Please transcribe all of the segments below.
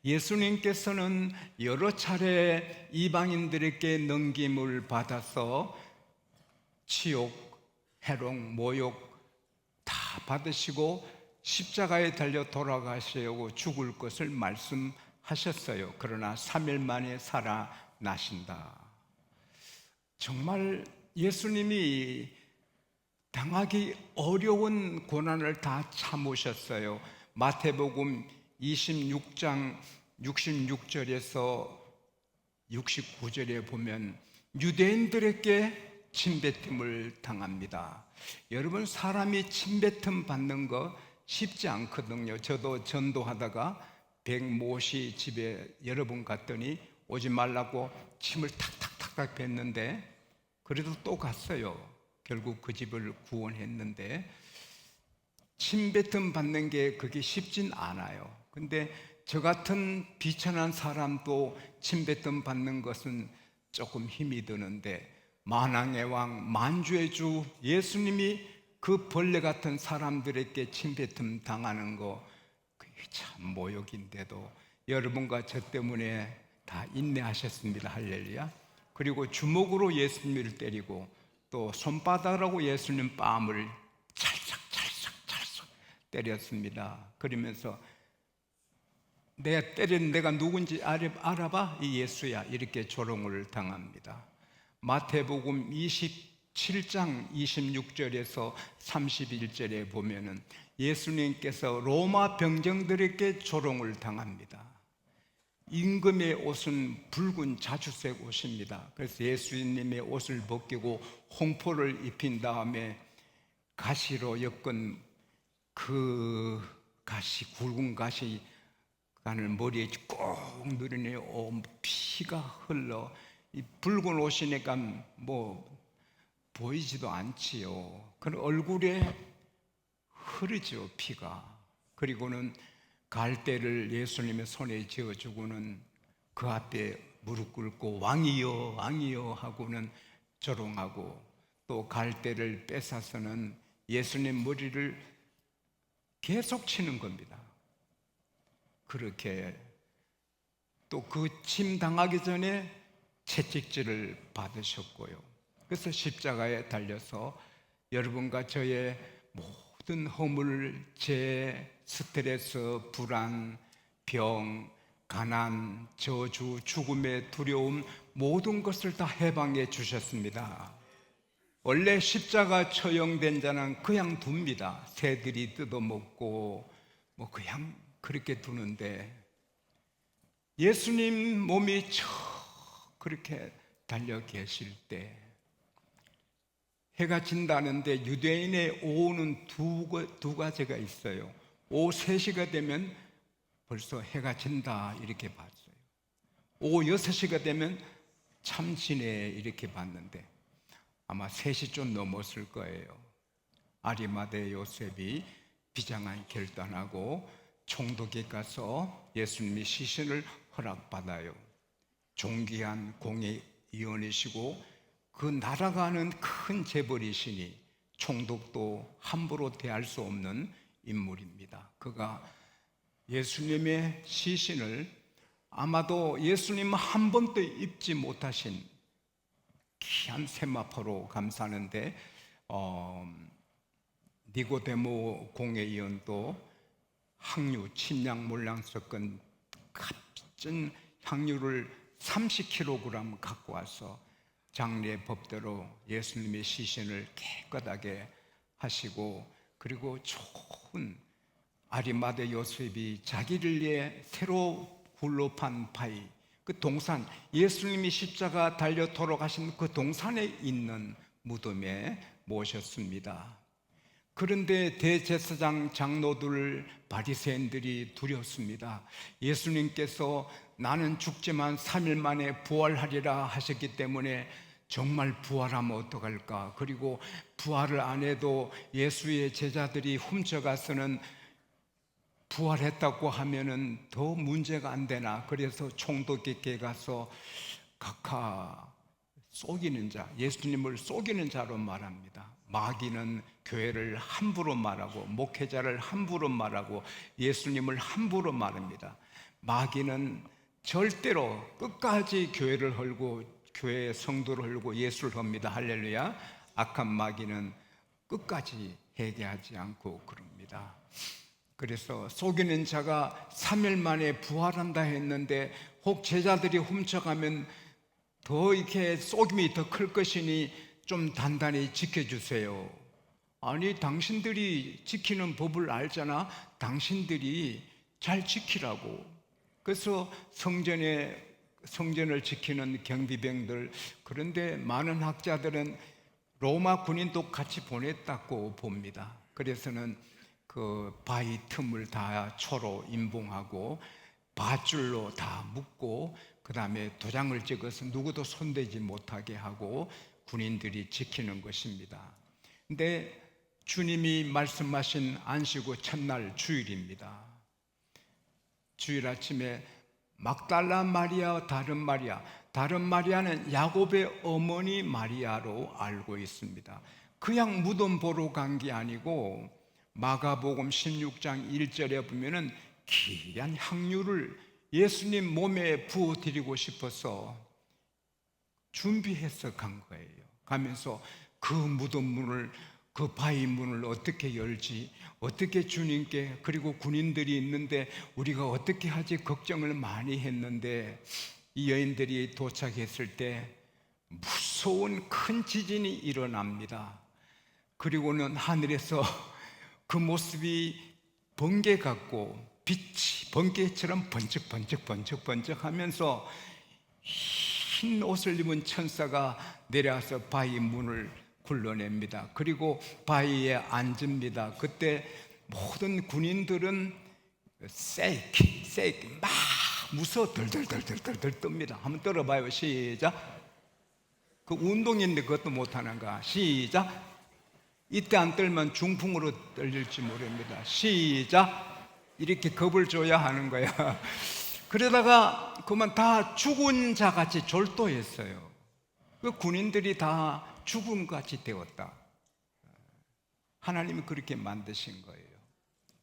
예수님께서는 여러 차례 이방인들에게 넘김을 받아서 치욕, 해롱, 모욕 다 받으시고 십자가에 달려 돌아가시려고 죽을 것을 말씀하셨어요. 그러나 3일 만에 살아나신다. 정말 예수님이 당하기 어려운 고난을 다 참으셨어요. 마태복음 26장 66절에서 69절에 보면 유대인들에게 침뱉음을 당합니다. 여러분, 사람이 침뱉음 받는 거 쉽지 않거든요. 저도 전도하다가 백모씨 집에 여러 번 갔더니 오지 말라고 침을 탁탁탁탁 뱉는데 그래도 또 갔어요. 결국 그 집을 구원했는데 침뱉음 받는 게 그게 쉽진 않아요. 근데 저 같은 비천한 사람도 침뱉음 받는 것은 조금 힘이 드는데 만왕의 왕 만주의 주 예수님이 그 벌레 같은 사람들에게 침뱉음 당하는 거 그게 참 모욕인데도 여러분과 저 때문에 다 인내하셨습니다. 할렐루야. 그리고 주먹으로 예수님을 때리고 또 손바닥으로 예수님 뺨을 찰싹 때렸습니다. 그러면서 내가 때린 내가 누군지 알아봐? 이 예수야. 이렇게 조롱을 당합니다. 마태복음 27장 26절에서 31절에 보면은 예수님께서 로마 병정들에게 조롱을 당합니다. 임금의 옷은 붉은 자주색 옷입니다. 그래서 예수님의 옷을 벗기고 홍포를 입힌 다음에 가시로 엮은 그 가시, 굵은 가시 간을 머리에 꼭 누르니 피가 흘러 이 붉은 옷이니까 뭐 보이지도 않지요. 그 얼굴에 흐르죠, 피가. 그리고는 갈대를 예수님의 손에 쥐어주고는 그 앞에 무릎 꿇고 왕이여 왕이여 하고는 조롱하고 또 갈대를 뺏어서는 예수님 머리를 계속 치는 겁니다. 그렇게 또 그 침 당하기 전에 채찍질을 받으셨고요. 그래서 십자가에 달려서 여러분과 저의 모든 허물, 죄, 스트레스, 불안, 병, 가난, 저주, 죽음의 두려움 모든 것을 다 해방해 주셨습니다. 원래 십자가 처형된 자는 그냥 둡니다. 새들이 뜯어먹고 뭐 그냥 그렇게 두는데 예수님 몸이 그렇게 달려 계실 때 해가 진다는데 유대인의 오후는 두 가지가 있어요. 오후 3시가 되면 벌써 해가 진다 이렇게 봤어요. 오후 6시가 되면 참지네 이렇게 봤는데 아마 3시 좀 넘었을 거예요. 아리마대 요셉이 비장한 결단하고 총독에 가서 예수님의 시신을 허락받아요. 존귀한 공의위원이시고 그 날아가는 큰 재벌이시니 총독도 함부로 대할 수 없는 인물입니다. 그가 예수님의 시신을 아마도 예수님 한 번도 입지 못하신 귀한 세마포로 감싸는데 니고데모 공회의원도 향유, 침량 몰랑 섞은 값진 향유를 30kg 갖고 와서 장례 법대로 예수님의 시신을 깨끗하게 하시고 그리고 좋은 아리마대 요셉이 자기를 위해 새로 굴로 판 바위 그 동산 예수님이 십자가 달려 돌아가신 그 동산에 있는 무덤에 모셨습니다. 그런데 대제사장 장로들 바리새인들이 두렵습니다. 예수님께서 나는 죽지만 3일 만에 부활하리라 하셨기 때문에 정말 부활하면 어떡할까? 그리고 부활을 안 해도 예수의 제자들이 훔쳐가서는 부활했다고 하면은 더 문제가 안 되나? 그래서 총독에게 가서 각하 속이는 자, 예수님을 속이는 자로 말합니다. 마귀는 교회를 함부로 말하고 목회자를 함부로 말하고 예수님을 함부로 말합니다. 마귀는 절대로 끝까지 교회를 헐고 교회의 성도를 헐고 예수를 헐니다. 할렐루야. 악한 마귀는 끝까지 회개하지 않고 그럽니다. 그래서 속이는 자가 3일 만에 부활한다 했는데 혹 제자들이 훔쳐가면 더 이렇게 속임이 더 클 것이니 좀 단단히 지켜주세요. 아니, 당신들이 지키는 법을 알잖아. 당신들이 잘 지키라고. 그래서 성전을 지키는 경비병들, 그런데 많은 학자들은 로마 군인도 같이 보냈다고 봅니다. 그래서는 그 바위 틈을 다 초로 임봉하고 밧줄로 다 묶고 그 다음에 도장을 찍어서 누구도 손대지 못하게 하고 군인들이 지키는 것입니다. 근데 주님이 말씀하신 안식 후 첫날 주일입니다. 주일 아침에 막달라 마리아와 다른 마리아는 야곱의 어머니 마리아로 알고 있습니다. 그냥 무덤 보러 간 게 아니고 마가복음 16장 1절에 보면은 귀한 향유를 예수님 몸에 부어드리고 싶어서 준비해서 간 거예요. 가면서 그 무덤 문을, 그 바위 문을 어떻게 열지, 어떻게 주님께, 그리고 군인들이 있는데 우리가 어떻게 하지 걱정을 많이 했는데, 이 여인들이 도착했을 때 무서운 큰 지진이 일어납니다. 그리고는 하늘에서 그 모습이 번개 같고 빛이 번개처럼 번쩍 하면서 흰 옷을 입은 천사가 내려와서 바위 문을 굴러냅니다. 그리고 바위에 앉습니다. 그때 모든 군인들은 세이크 막 무서워 덜덜 뜹니다. 한번 떨어봐요. 시작. 그 운동인데 그것도 못하는가. 시작. 이때 안 떨면 중풍으로 떨릴지 모릅니다. 시작. 이렇게 겁을 줘야 하는 거야. 그러다가 그만 다 죽은 자 같이 졸도했어요. 그 군인들이 다 죽음같이 되었다. 하나님이 그렇게 만드신 거예요.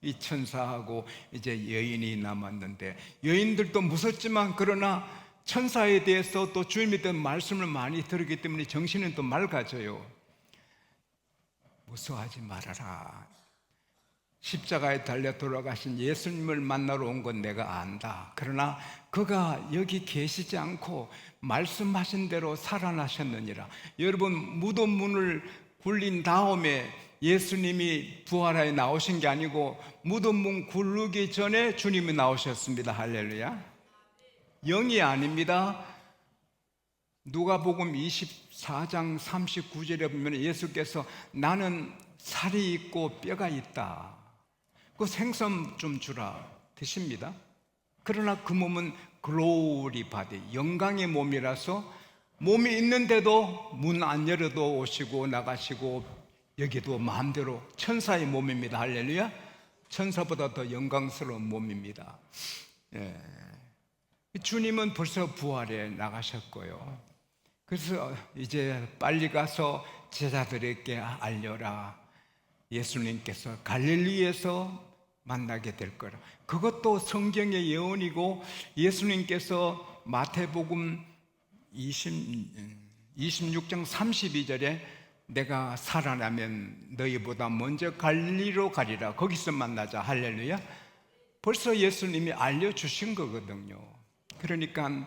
이 천사하고 이제 여인이 남았는데, 여인들도 무섭지만 그러나 천사에 대해서 또 주님에 대한 말씀을 많이 들었기 때문에 정신은 또 맑아져요. 무서워하지 말아라. 십자가에 달려 돌아가신 예수님을 만나러 온 건 내가 안다. 그러나 그가 여기 계시지 않고 말씀하신 대로 살아나셨느니라. 여러분, 무덤 문을 굴린 다음에 예수님이 부활하여 나오신 게 아니고 무덤 문 굴르기 전에 주님이 나오셨습니다. 할렐루야. 영이 아닙니다. 누가복음 24장 39절에 보면 예수께서 나는 살이 있고 뼈가 있다. 그 생선 좀 주라 드십니다. 그러나 그 몸은 글로리 바디, 영광의 몸이라서 몸이 있는데도 문 안 열어도 오시고 나가시고 여기도 마음대로 천사의 몸입니다. 할렐루야. 천사보다 더 영광스러운 몸입니다. 주님은 벌써 부활해 나가셨고요. 그래서 이제 빨리 가서 제자들에게 알려라. 예수님께서 갈릴리에서 만나게 될 거라. 그것도 성경의 예언이고, 예수님께서 마태복음 26장 32절에 내가 살아나면 너희보다 먼저 갈릴리로 가리라. 거기서 만나자. 할렐루야. 벌써 예수님이 알려주신 거거든요. 그러니까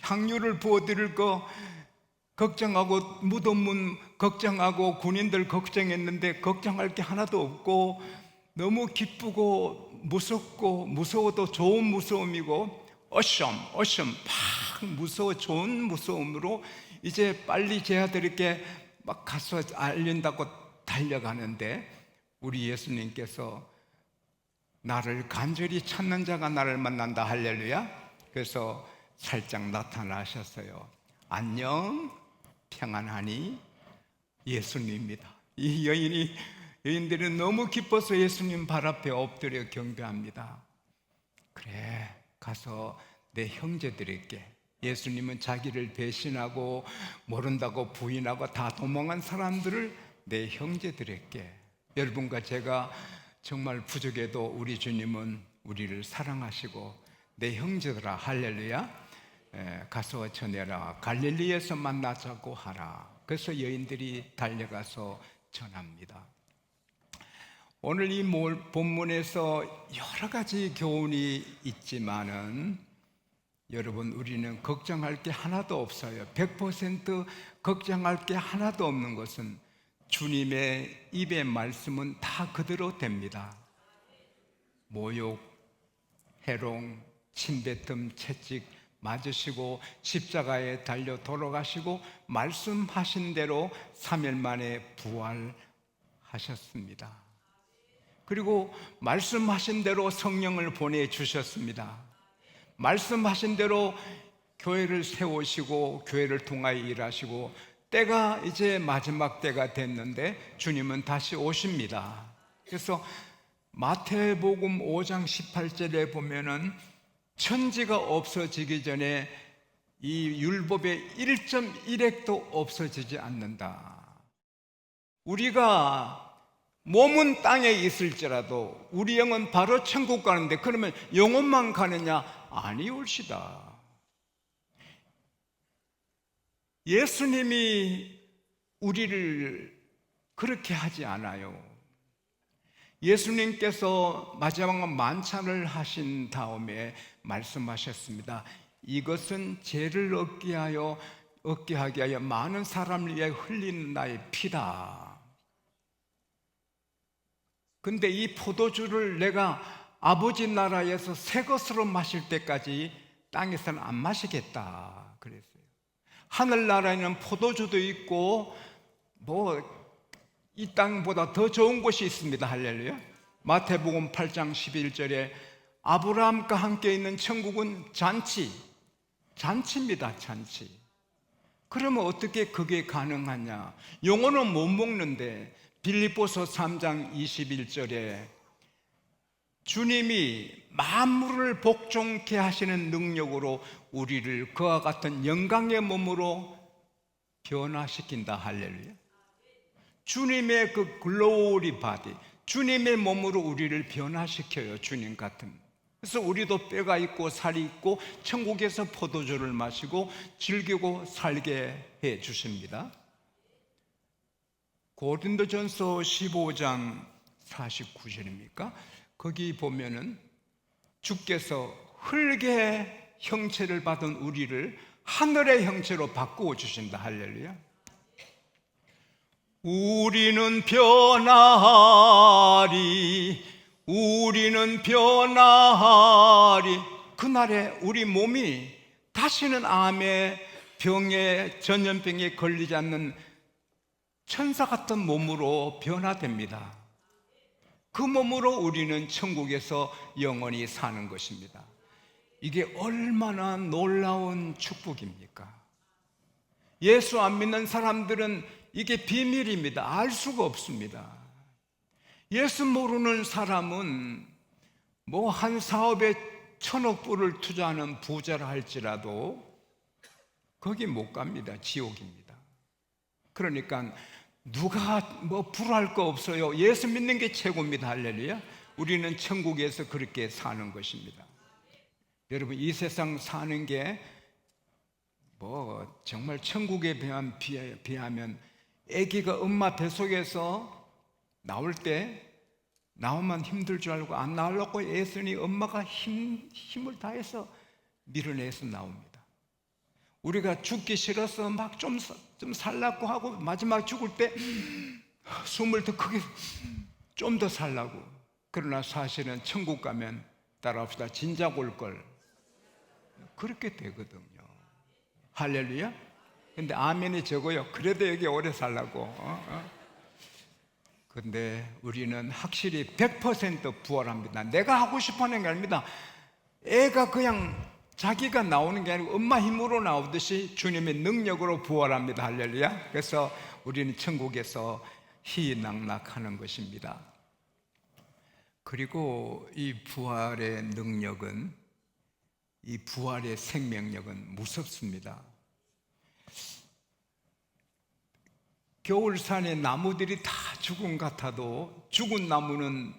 향유를 부어드릴 거 걱정하고, 무덤문 걱정하고, 군인들 걱정했는데 걱정할 게 하나도 없고, 너무 기쁘고 무섭고, 무서워도 좋은 무서움이고, 막 무서워, 좋은 무서움으로 이제 빨리 제자들에게 막 가서 알린다고 달려가는데, 우리 예수님께서 나를 간절히 찾는 자가 나를 만난다. 할렐루야. 그래서 살짝 나타나셨어요. 안녕, 평안하니? 예수님입니다. 이 여인들은 너무 기뻐서 예수님 발 앞에 엎드려 경배합니다. 그래, 가서 내 형제들에게, 예수님은 자기를 배신하고 모른다고 부인하고 다 도망한 사람들을 내 형제들에게, 여러분과 제가 정말 부족해도 우리 주님은 우리를 사랑하시고 내 형제들아 할렐루야 가서 전해라. 갈릴리에서 만나자고 하라. 그래서 여인들이 달려가서 전합니다. 오늘 이 본문에서 여러 가지 교훈이 있지만은 여러분, 우리는 걱정할 게 하나도 없어요. 100% 걱정할 게 하나도 없는 것은 주님의 입의 말씀은 다 그대로 됩니다. 모욕, 해롱, 침뱉음, 채찍 맞으시고 십자가에 달려 돌아가시고 말씀하신 대로 3일 만에 부활하셨습니다. 그리고 말씀하신 대로 성령을 보내주셨습니다. 말씀하신 대로 교회를 세우시고 교회를 통하여 일하시고 때가 이제 마지막 때가 됐는데 주님은 다시 오십니다. 그래서 마태복음 5장 18절에 보면은 천지가 없어지기 전에 이 율법의 1.1획도 없어지지 않는다. 우리가 몸은 땅에 있을지라도 우리 영은 바로 천국 가는데 그러면 영혼만 가느냐? 아니올시다. 예수님이 우리를 그렇게 하지 않아요. 예수님께서 마지막 만찬을 하신 다음에 말씀하셨습니다. 이것은 죄를 얻게 하게 하여 많은 사람을 위해 흘리는 나의 피다. 근데 이 포도주를 내가 아버지 나라에서 새 것으로 마실 때까지 땅에서는 안 마시겠다 그랬어요. 하늘나라에는 포도주도 있고 이 땅보다 더 좋은 곳이 있습니다. 할렐루야. 마태복음 8장 11절에 아브라함과 함께 있는 천국은 잔치입니다. 잔치. 그러면 어떻게 그게 가능하냐? 영혼은 못 먹는데 빌립보서 3장 21절에 주님이 만물을 복종케 하시는 능력으로 우리를 그와 같은 영광의 몸으로 변화시킨다. 할렐루야. 주님의 그 글로리 바디, 주님의 몸으로 우리를 변화시켜요. 주님 같은. 그래서 우리도 뼈가 있고 살이 있고 천국에서 포도주를 마시고 즐기고 살게 해 주십니다. 고린도전서 15장 49절입니까? 거기 보면은 주께서 흙의 형체를 받은 우리를 하늘의 형체로 바꾸어 주신다. 할렐루야. 우리는 변하리, 우리는 변하리. 그날에 우리 몸이 다시는 암에, 병에, 전염병에 걸리지 않는 천사 같은 몸으로 변화됩니다. 그 몸으로 우리는 천국에서 영원히 사는 것입니다. 이게 얼마나 놀라운 축복입니까? 예수 안 믿는 사람들은 이게 비밀입니다. 알 수가 없습니다. 예수 모르는 사람은 한 사업에 1,000억 불을 투자하는 부자라 할지라도 거기 못 갑니다. 지옥입니다. 그러니까 누가 불할 거 없어요. 예수 믿는 게 최고입니다. 할렐루야. 우리는 천국에서 그렇게 사는 것입니다. 여러분, 이 세상 사는 게 정말 천국에 비하면 아기가 엄마 뱃속에서 나올 때 나오면 힘들 줄 알고 안 나오려고 애쓰니 엄마가 힘을 다해서 밀어내서 나옵니다. 우리가 죽기 싫어서 막 좀 살라고 하고 마지막 죽을 때 숨을 더 크게 좀 더 살라고. 그러나 사실은 천국 가면 따라합시다. 진작 올걸. 그렇게 되거든요. 할렐루야. 근데 아멘이 적어요. 그래도 여기 오래 살라고. 근데 우리는 확실히 100% 부활합니다. 내가 하고 싶어 하는 게 아닙니다. 애가 그냥 자기가 나오는 게 아니고 엄마 힘으로 나오듯이 주님의 능력으로 부활합니다. 할렐루야. 그래서 우리는 천국에서 희낙낙하는 것입니다. 그리고 이 부활의 능력은, 이 부활의 생명력은 무섭습니다. 겨울산에 나무들이 다 죽은 같아도 죽은 나무는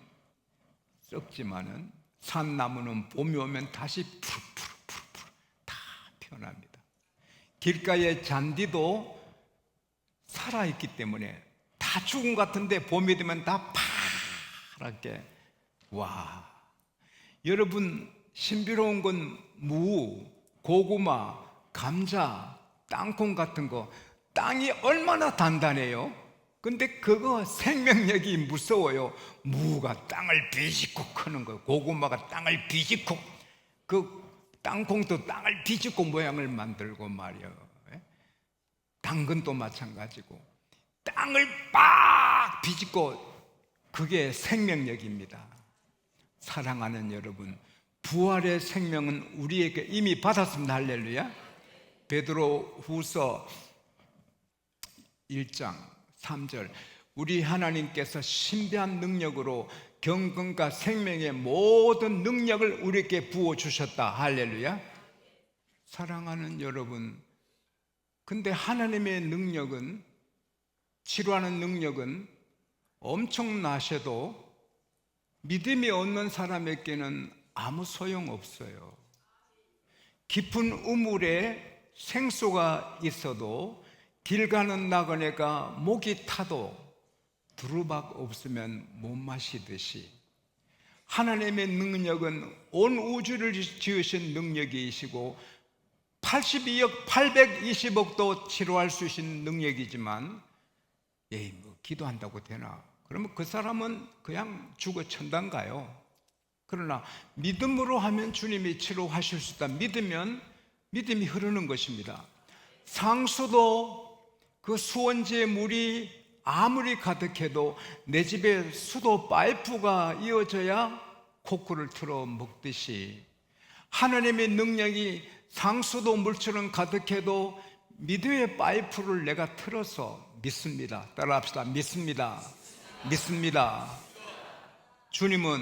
썩지만은 산나무는 봄이 오면 다시 푸르푸르 다 피어납니다. 길가의 잔디도 살아있기 때문에 다 죽은 것 같은데 봄이 되면 다 파랗게. 와, 여러분, 신비로운 건 무, 고구마, 감자, 땅콩 같은 거, 땅이 얼마나 단단해요. 근데 그거 생명력이 무서워요. 무가 땅을 비집고 크는 거예요. 고구마가 땅을 비집고, 그 땅콩도 땅을 비집고 모양을 만들고 말이에요. 당근도 마찬가지고 땅을 빡 비집고, 그게 생명력입니다. 사랑하는 여러분, 부활의 생명은 우리에게 이미 받았습니다. 할렐루야. 베드로 후서 1장 3절, 우리 하나님께서 신비한 능력으로 경건과 생명의 모든 능력을 우리에게 부어주셨다. 할렐루야. 사랑하는 여러분, 근데 하나님의 능력은, 치료하는 능력은 엄청나셔도 믿음이 없는 사람에게는 아무 소용없어요. 깊은 우물에 생수가 있어도 길 가는 나그네가 목이 타도 두루박 없으면 못 마시듯이, 하나님의 능력은 온 우주를 지으신 능력이시고 82억 820억도 치료할 수 있는 능력이지만, 뭐 기도한다고 되나? 그러면 그 사람은 그냥 죽어 천당 가요. 그러나 믿음으로 하면 주님이 치료하실 수 있다. 믿으면 믿음이 흐르는 것입니다. 상수도 그 수원지의 물이 아무리 가득해도 내 집에 수도 파이프가 이어져야 코코를 틀어 먹듯이, 하나님의 능력이 상수도 물처럼 가득해도 믿음의 파이프를 내가 틀어서 믿습니다. 따라합시다. 믿습니다. 믿습니다. 주님은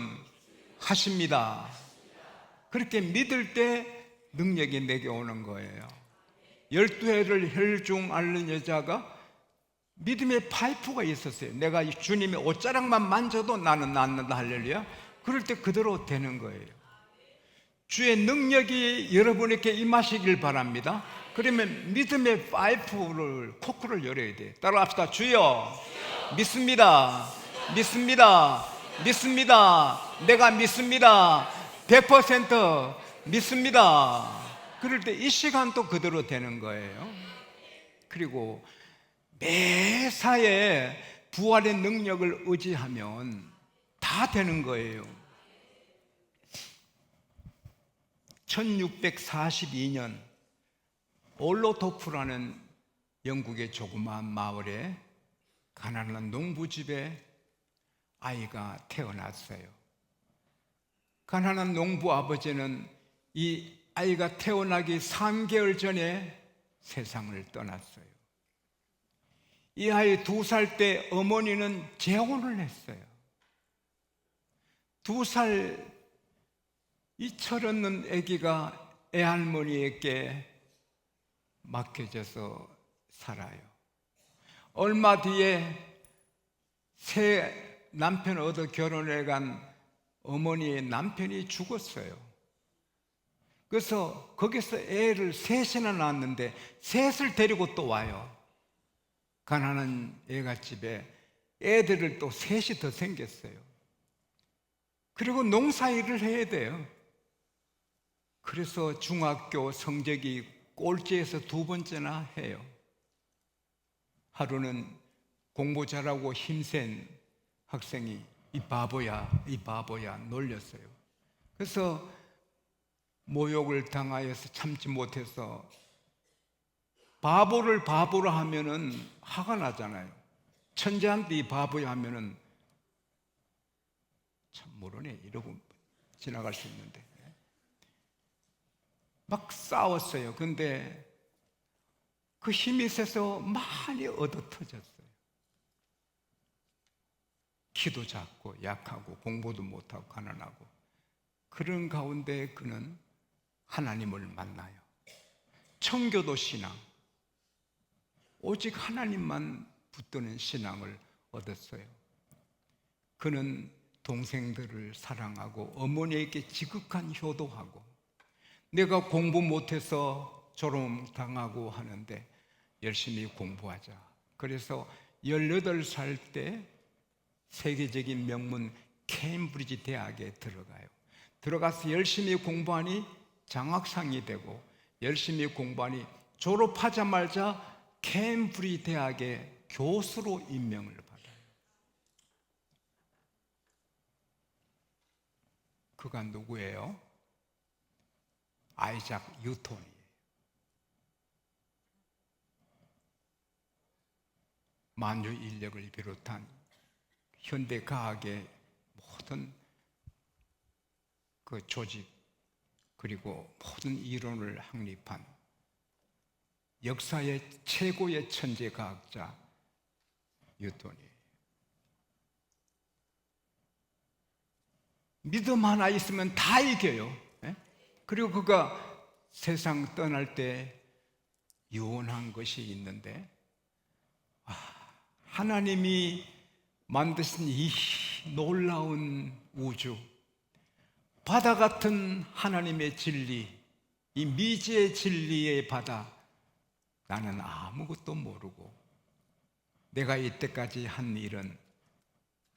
하십니다. 그렇게 믿을 때 능력이 내게 오는 거예요. 12해를 혈중 앓는 여자가 믿음의 파이프가 있었어요. 내가 주님의 옷자락만 만져도 나는 낫는다. 할렐루야. 그럴 때 그대로 되는 거예요. 주의 능력이 여러분에게 임하시길 바랍니다. 그러면 믿음의 파이프를, 코크를 열어야 돼요. 따라합시다. 주여, 믿습니다. 믿습니다. 믿습니다. 내가 믿습니다. 100% 믿습니다. 그럴 때 이 시간도 그대로 되는 거예요. 그리고 매사에 부활의 능력을 의지하면 다 되는 거예요. 1642년 올로토프라는 영국의 조그마한 마을에 가난한 농부집에 아이가 태어났어요. 가난한 농부 아버지는 이 아이가 태어나기 3개월 전에 세상을 떠났어요. 이 아이 2살 때 어머니는 재혼을 했어요. 2살 이 철없는 아기가 애할머니에게 맡겨져서 살아요. 얼마 뒤에 새 남편을 얻어 결혼해 간 어머니의 남편이 죽었어요. 그래서 거기서 애를 셋이나 낳았는데 셋을 데리고 또 와요. 가난한 애갓집에 애들을 또 셋이 더 생겼어요. 그리고 농사일을 해야 돼요. 그래서 중학교 성적이 꼴찌에서 2번째나 해요. 하루는 공부 잘하고 힘센 학생이 이 바보야, 이 바보야 놀렸어요. 그래서 모욕을 당하여서 참지 못해서, 바보를 바보로 하면은 화가 나잖아요. 천재한테 이 바보야 하면은 참 모르네 이러고 지나갈 수 있는데, 막 싸웠어요. 근데 그 힘이 세서 많이 얻어 터졌어요. 키도 작고 약하고 공부도 못하고 가난하고, 그런 가운데 그는 하나님을 만나요. 청교도 신앙, 오직 하나님만 붙드는 신앙을 얻었어요. 그는 동생들을 사랑하고 어머니에게 지극한 효도하고, 내가 공부 못해서 졸업당하고 하는데 열심히 공부하자. 그래서 18살 때 세계적인 명문 케임브리지 대학에 들어가요. 들어가서 열심히 공부하니 장학상이 되고, 열심히 공부하니 졸업하자마자 케임브리지 대학의 교수로 임명을 받아요. 그가 누구예요? 아이작 뉴턴이에요. 만유 인력을 비롯한 현대 과학의 모든 그 조직, 그리고 모든 이론을 확립한 역사의 최고의 천재 과학자 뉴턴이에요. 믿음 하나 있으면 다 이겨요. 그리고 그가 세상 떠날 때 유언한 것이 있는데, 하나님이 만드신 이 놀라운 우주, 바다 같은 하나님의 진리, 이 미지의 진리의 바다, 나는 아무것도 모르고 내가 이때까지 한 일은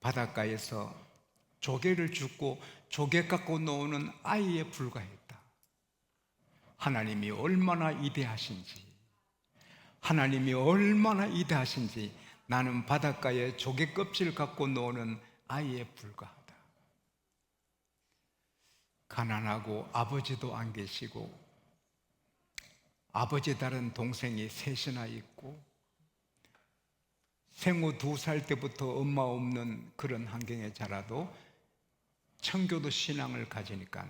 바닷가에서 조개를 줍고 조개 갖고 노는 아이에 불과했다. 하나님이 얼마나 위대하신지, 하나님이 얼마나 위대하신지 나는 바닷가에 조개 껍질 갖고 노는 아이에 불과하다. 가난하고 아버지도 안 계시고 아버지 다른 동생이 셋이나 있고 생후 2살 때부터 엄마 없는 그런 환경에 자라도 청교도 신앙을 가지니까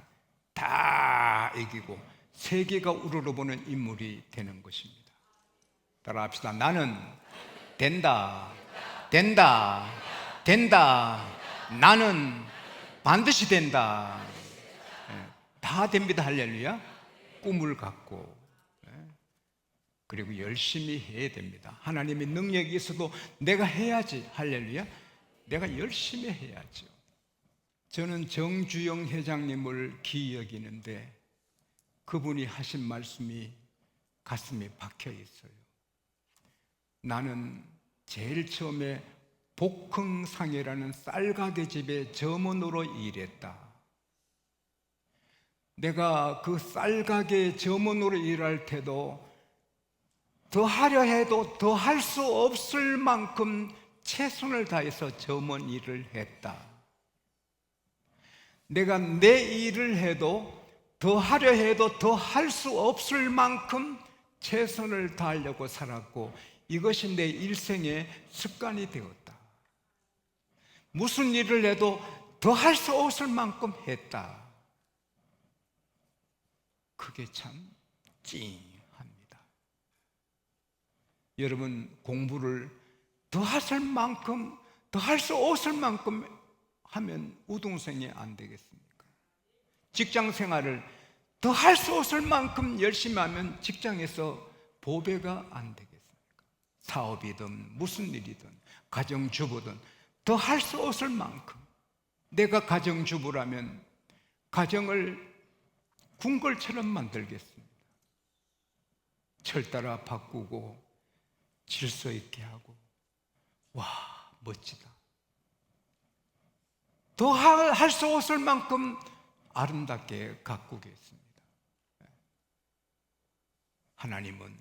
다 이기고 세계가 우러러보는 인물이 되는 것입니다. 따라합시다. 나는 된다, 된다, 된다. 나는 반드시 된다. 다 됩니다. 할렐루야. 꿈을 갖고, 그리고 열심히 해야 됩니다. 하나님의 능력이 있어도 내가 해야지. 할렐루야. 내가 열심히 해야죠. 저는 정주영 회장님을 귀히 여기는데 그분이 하신 말씀이 가슴에 박혀 있어요. 나는 제일 처음에 복흥상해라는 쌀가게 집에 점원으로 일했다. 내가 그 쌀가게 점원으로 일할 때도 더 하려 해도 더 할 수 없을 만큼 최선을 다해서 점원 일을 했다. 내가 내 일을 해도 더 하려 해도 더 할 수 없을 만큼 최선을 다하려고 살았고, 이것이 내 일생의 습관이 되었다. 무슨 일을 해도 더 할 수 없을 만큼 했다. 그게 참 찡합니다. 여러분, 공부를 더 하실 만큼, 더 할 수 없을 만큼 하면 우등생이 안 되겠습니까? 직장 생활을 더 할 수 없을 만큼 열심히 하면 직장에서 보배가 안 되겠습니까? 사업이든 무슨 일이든 가정주부든 더 할 수 없을 만큼, 내가 가정주부라면 가정을 궁궐처럼 만들겠습니다. 철 따라 바꾸고 질서 있게 하고, 와, 멋지다. 더 할 수 없을 만큼 아름답게 가꾸겠습니다. 하나님은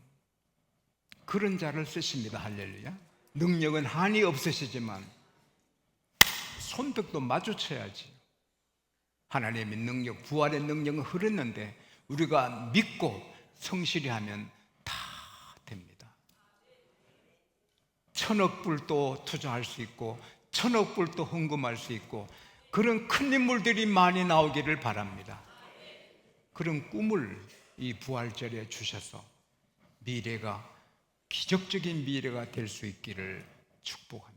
그런 자를 쓰십니다. 할렐루야. 능력은 한이 없으시지만 손뼉도 마주쳐야지. 하나님의 능력, 부활의 능력은 흐르는데 우리가 믿고 성실히 하면 다 됩니다. 1,000억 불도 투자할 수 있고 1,000억 불도 헌금할 수 있고, 그런 큰 인물들이 많이 나오기를 바랍니다. 그런 꿈을 이 부활절에 주셔서 미래가, 기적적인 미래가 될 수 있기를 축복합니다.